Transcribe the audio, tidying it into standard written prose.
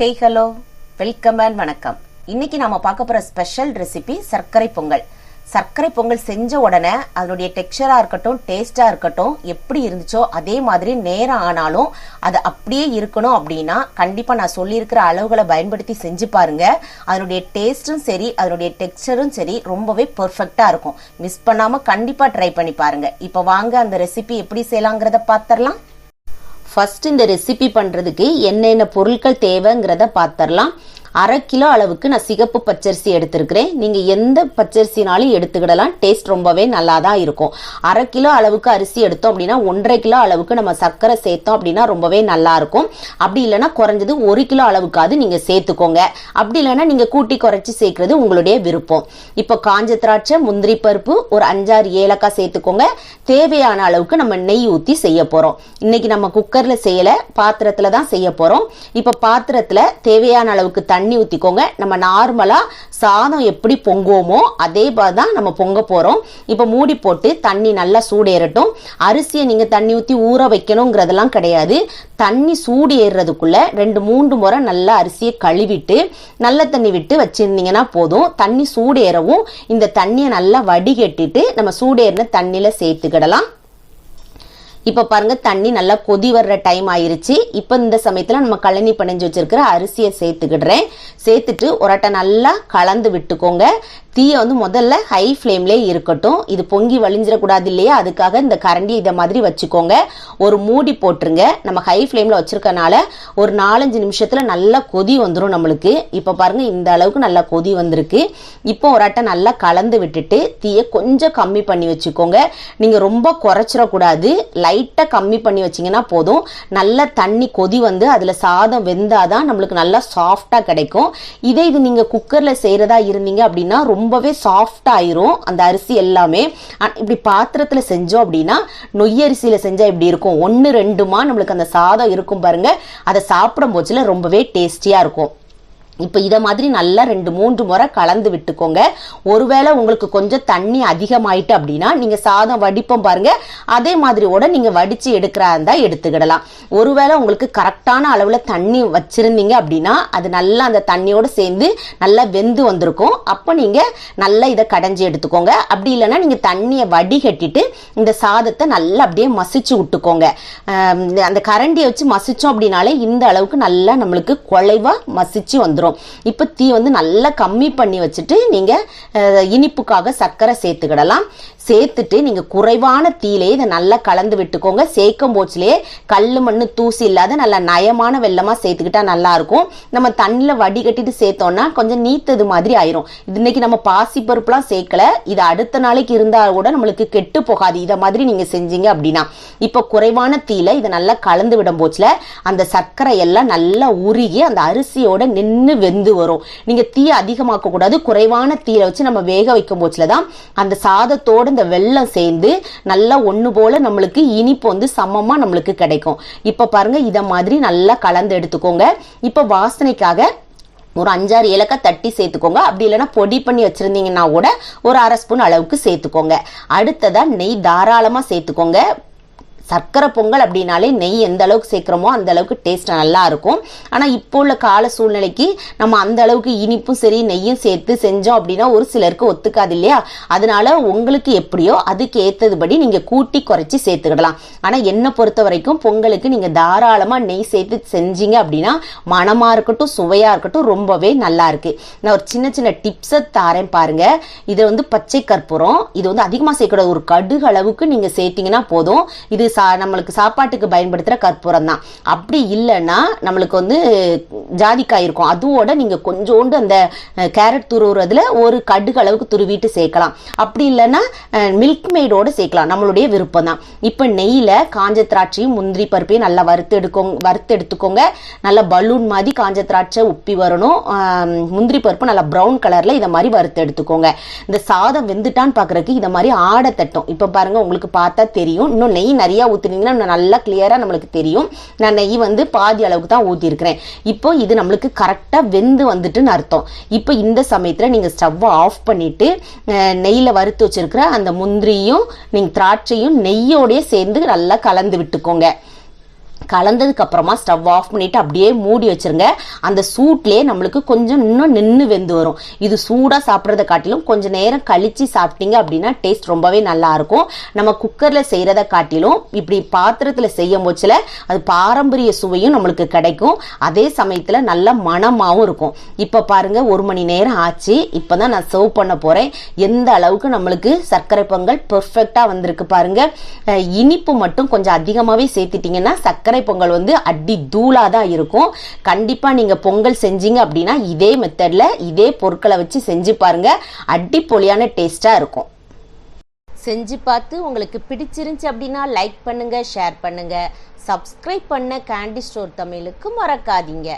Hey hello welcome and வணக்கம். இன்னைக்கு நாம பார்க்க போற ஸ்பெஷல் ரெசிபி சர்க்கரை பொங்கல். சர்க்கரை பொங்கல் செஞ்ச உடனே அதனுடைய டெக்ஸ்சரா இருக்கட்டும், டேஸ்டா இருக்கட்டும், எப்படி இருந்துச்சோ அதே மாதிரி நேரம் ஆனாலும் அது அப்படியே இருக்கணும் அப்படின்னா கண்டிப்பா நான் சொல்லியிருக்கிற அளவுகளை பயன்படுத்தி செஞ்சு பாருங்க. அதனுடைய டேஸ்டும் சரி, அதனுடைய டெக்ஸ்சரும் சரி ரொம்பவே பெர்ஃபெக்டா இருக்கும். மிஸ் பண்ணாம கண்டிப்பா ட்ரை பண்ணி பாருங்க. இப்போ வாங்க அந்த ரெசிபி எப்படி செய்யலாங்கிறத பார்த்துடலாம். ஃபர்ஸ்ட் இந்த ரெசிபி பண்றதுக்கு என்னென்ன பொருட்கள் தேவைங்கிறத பார்த்துடலாம். 1/2 கிலோ அளவுக்கு நான் சிகப்பு பச்சரிசி எடுத்திருக்கிறேன். நீங்க எந்த பச்சரிசினாலும் எடுத்துக்கிடலாம், டேஸ்ட் ரொம்பவே நல்லா தான் இருக்கும். 1/2 கிலோ அளவுக்கு அரிசி எடுத்தோம் அப்படின்னா 1.5 கிலோ அளவுக்கு நம்ம சர்க்கரை சேர்த்தோம் அப்படின்னா ரொம்பவே நல்லா இருக்கும். அப்படி இல்லைன்னா குறைஞ்சது 1 கிலோ அளவுக்காவது நீங்க சேர்த்துக்கோங்க. அப்படி இல்லைன்னா நீங்க கூட்டி குறைச்சி சேர்க்கறது உங்களுடைய விருப்பம். இப்போ காஞ்ச திராட்சை, முந்திரி பருப்பு, ஒரு 5-6 ஏலக்காய் சேர்த்துக்கோங்க. தேவையான அளவுக்கு நம்ம நெய் ஊற்றி செய்ய போறோம். இன்னைக்கு நம்ம குக்கர்ல செய்யல, பாத்திரத்துல தான் செய்ய போறோம். இப்போ பாத்திரத்துல தேவையான அளவுக்கு தண்ணி ஊத்திக்கோங்க. நம்ம நார்மலா சாதம் எப்படி பொங்குவோமோ அதே மாதிரி தான் நம்ம பொங்க போறோம். இப்ப மூடி போட்டு தண்ணி நல்லா சூடேறட்டும். அரிசியை நீங்க தண்ணி ஊத்தி ஊற வைக்கணுங்கிறதெல்லாம் கிடையாது. தண்ணி சூடு ஏறுறதுக்குள்ள 2-3 முறை நல்லா அரிசியை கழுவிட்டு நல்ல தண்ணி விட்டு வச்சிருந்தீங்கன்னா போதும். தண்ணி சூடேறவும் இந்த தண்ணியை நல்லா வடிகட்டிட்டு நம்ம சூடேறின தண்ணியில சேர்த்துக்கிடலாம். இப்ப பாருங்க, தண்ணி நல்லா கொதி வர்ற டைம் ஆயிருச்சு. இப்ப இந்த சமயத்துல நம்ம கழனி பனைஞ்சு வச்சிருக்கிற அரிசியை சேர்த்துக்கிடுறேன். சேர்த்துட்டு ஒரு அட்டை நல்லா கலந்து விட்டுக்கோங்க. தீயை முதல்ல ஹை ஃப்ளேம்லே இருக்கட்டும். இது பொங்கி வழிஞ்சிடக்கூடாது இல்லையா, அதுக்காக இந்த கரண்டி இதை மாதிரி வச்சுக்கோங்க. ஒரு மூடி போட்டுருங்க. நம்ம ஹை ஃப்ளேம்ல வச்சிருக்கனால ஒரு 4-5 நிமிஷத்துல நல்லா கொதி வந்துடும் நம்மளுக்கு. இப்ப பாருங்க, இந்த அளவுக்கு நல்லா கொதி வந்திருக்கு. இப்போ ஒரு அட்டை நல்லா கலந்து விட்டுட்டு தீயை கொஞ்சம் கம்மி பண்ணி வச்சுக்கோங்க. நீங்க ரொம்ப குறைச்சிடக்கூடாது, லைட்டா கம்மி பண்ணி வச்சீங்கன்னா போதும். நல்லா தண்ணி கொதி வந்து அதுல சாதம் வெந்தாதான் நம்மளுக்கு நல்லா சாஃப்டா கிடைக்கும். இது நீங்க குக்கர்ல செய்யறதா இருந்தீங்க அப்படின்னா ரொம்பவே சாஃப்டா ஆயிரும் அந்த அரிசி எல்லாமே. இப்படி பாத்திரத்துல செஞ்சோம் அப்படின்னா நொய் அரிசியில செஞ்சா இப்படி இருக்கும், 1-2மா நம்மளுக்கு அந்த சாதம் இருக்கும் பாருங்க. அதை சாப்பிடும் போச்சுல ரொம்பவே டேஸ்டியா இருக்கும். இப்போ இதை மாதிரி நல்லா 2-3 முறை கலந்து விட்டுக்கோங்க. ஒருவேளை உங்களுக்கு கொஞ்சம் தண்ணி அதிகமாயிட்டு அப்படின்னா நீங்க சாதம் வடிப்போம் பாருங்க, அதே மாதிரியோட நீங்க வடிச்சு எடுக்கிறா இருந்தா எடுத்துக்கிடலாம். ஒருவேளை உங்களுக்கு கரெக்டான அளவுல தண்ணி வச்சிருந்தீங்க அப்படின்னா அது நல்லா அந்த தண்ணியோட சேர்ந்து நல்லா வெந்து வந்திருக்கும். அப்போ நீங்க நல்லா இதை கடைஞ்சி எடுத்துக்கோங்க. அப்படி இல்லைன்னா நீங்க தண்ணியை வடிகட்டிட்டு இந்த சாதத்தை நல்லா அப்படியே மசிச்சு விட்டுக்கோங்க. அந்த கரண்டியை வச்சு மசிச்சோம் அப்படின்னாலே இந்த அளவுக்கு நல்லா நம்மளுக்கு குழைவா மசிச்சு வந்துடும். இப்ப தீ நல்லா கம்மி பண்ணி வச்சுட்டு நீங்க இனிப்புக்காக சர்க்கரை சேர்த்துக்கிடலாம். சேர்த்துட்டு நீங்க குறைவான தீயிலே இதை நல்லா கலந்து விட்டுக்கோங்க. சேர்க்கும் போச்சுலேயே கல்லு மண்ணு தூசி இல்லாத நல்ல நயமான வெல்லமா சேர்த்துக்கிட்டா நல்லா இருக்கும். நம்ம தண்ணியில வடிகட்டிட்டு சேர்த்தோம்னா கொஞ்சம் நீத்தது மாதிரி ஆயிரும். இன்னைக்கு நம்ம பாசி பருப்புலாம் சேர்க்கல, இது அடுத்த நாளைக்கு இருந்தா கூட நம்மளுக்கு கெட்டு போகாது. இதை மாதிரி நீங்க செஞ்சீங்க அப்படின்னா இப்ப குறைவான தீயில இதை நல்லா கலந்து விடும் போச்சுல அந்த சர்க்கரை எல்லாம் நல்லா உருகி அந்த அரிசியோட நின்று வெந்து வரும். நீங்க தீ அதிகமாக்க கூடாது. குறைவான தீயில வச்சு நம்ம வேக வைக்கும் போச்சுலதான் அந்த சாதத்தோட இந்த வெல்லம் சேர்ந்து நல்லா ஒண்ணு போல நம்மளுக்கு இனிப்பு சமமா நம்மளுக்கு கிடைக்கும். இப்ப பாருங்க, இத மாதிரி நல்லா கலந்து எடுத்துக்கோங்க. இப்ப வாசனைக்காக ஒரு 5-6 ஏலக்காய் தட்டி சேர்த்துக்கோங்க. அப்படி இல்லைன்னா பொடி பண்ணி வச்சிருந்தீங்கன்னா கூட ஒரு 1/2 ஸ்பூன் அளவுக்கு சேர்த்துக்கோங்க. அடுத்ததா நெய் தாராளமா சேர்த்துக்கோங்க. சர்க்கரை பொங்கல் அப்படின்னாலே நெய் எந்த அளவுக்கு சேர்க்கிறோமோ அந்த அளவுக்கு டேஸ்ட் நல்லா இருக்கும். ஆனா இப்போ உள்ள கால சூழ்நிலைக்கு நம்ம அந்த அளவுக்கு இனிப்பும் சரி நெய்யும் சேர்த்து செஞ்சோம் அப்படின்னா ஒரு சிலருக்கு ஒத்துக்காது இல்லையா. அதனால உங்களுக்கு எப்படியோ அதுக்கு ஏத்ததுபடி நீங்க கூட்டி குறைச்சி சேர்த்துக்கிடலாம். ஆனா என்னை பொறுத்த வரைக்கும் பொங்கலுக்கு நீங்க தாராளமா நெய் சேர்த்து செஞ்சீங்க அப்படின்னா மனமா இருக்கட்டும் சுவையா இருக்கட்டும் ரொம்பவே நல்லா இருக்கு. நான் ஒரு சின்ன சின்ன டிப்ஸை தாரேன் பாருங்க. இது பச்சை கற்பூரம், இது அதிகமா சேர்க்கக்கூடாது. ஒரு கடுகு அளவுக்கு நீங்க சேர்த்தீங்கன்னா போதும். இது நம்மளுக்கு சாப்பாட்டுக்கு பயன்படுத்துற கற்பூரம் தான். அப்படி இல்லைன்னா நம்மளுக்கு ஜாதிக்காய் இருக்கும், அதுவோட நீங்க கொஞ்சோண்டு அந்த கேரட் துருவுறதுல ஒரு கடுகு அளவுக்கு துருவிட்டு சேர்க்கலாம். அப்படி இல்லைன்னா மில்க் மேடோட சேர்க்கலாம், நம்மளுடைய விருப்பம் தான். இப்ப நெய்யில காஞ்ச திராட்சையும் முந்திரி பருப்பையும் நல்லா வறுத்து எடுத்துக்கோங்க. நல்லா பலூன் மாதிரி காஞ்ச திராட்சை உப்பி வரணும். முந்திரி பருப்பு நல்லா ப்ரௌன் கலர்ல இதை மாதிரி வறுத்து எடுத்துக்கோங்க. இந்த சாதம் வெந்துட்டான்னு பாக்குறதுக்கு இதை மாதிரி ஆடை தட்டும். இப்ப பாருங்க, உங்களுக்கு பார்த்தா தெரியும். இன்னும் நெய் நிறைய ஊத்துனீங்கன்னா நல்லா கிளியரா நம்மளுக்கு தெரியும். நான் நெய் பாதி அளவுக்கு தான் ஊத்தி இருக்கிறேன். இப்போ இது நம்மளுக்கு கரெக்டா வெந்து வந்துட்டுன்னு அர்த்தம். இப்போ இந்த சமயத்துல நீங்க ஸ்டவ் ஆஃப் பண்ணிட்டு நெய்ல வறுத்து வச்சிருக்கிற அந்த முந்திரியும் நீங்க திராட்சையும் நெய்யோடய சேர்ந்து நல்லா கலந்து விட்டுக்கோங்க. கலந்ததுக்கு அப்புறமா ஸ்டவ் ஆஃப் பண்ணிட்டு அப்படியே மூடி வச்சிருங்க. அந்த சூட்லயே நம்மளுக்கு கொஞ்சம் இன்னும் நின்று வெந்து வரும். இது சூடா சாப்பிட்றத காட்டிலும் கொஞ்சம் நேரம் கழிச்சு சாப்பிட்டீங்க அப்படின்னா டேஸ்ட் ரொம்பவே நல்லா இருக்கும். நம்ம குக்கர்ல செய்யறத காட்டிலும் இப்படி பாத்திரத்துல செய்யும் போச்சுல அது பாரம்பரிய சுவையும் நம்மளுக்கு கிடைக்கும். அதே சமயத்துல நல்ல மணமாவும் இருக்கும். இப்ப பாருங்க 1 மணி நேரம் ஆச்சு. இப்பதான் நான் சர்வ் பண்ண போறேன். எந்த அளவுக்கு நம்மளுக்கு சர்க்கரை பொங்கல் பெர்ஃபெக்டா வந்திருக்கு பாருங்க. இனிப்பு மட்டும் கொஞ்சம் அதிகமாவே சேர்த்துட்டீங்கன்னா சர்க்கரை பொங்கல் வந்து அடி தூளா தான் இருக்கும். கண்டிப்பா நீங்க பொங்கல் செஞ்சீங்க அப்படின்னா இதே மெத்தட்ல இதே பொருட்களை வச்சு செஞ்சு பாருங்க. அடிப்பொலியான டேஸ்டா இருக்கும். செஞ்சு பார்த்து உங்களுக்கு பிடிச்சிருந்துச்சு அப்படின்னா லைக் பண்ணுங்க, ஷேர் பண்ணுங்க, சப்ஸ்கிரைப் பண்ண கேண்டி ஸ்டோர் தமிழுக்கு மறக்காதீங்க.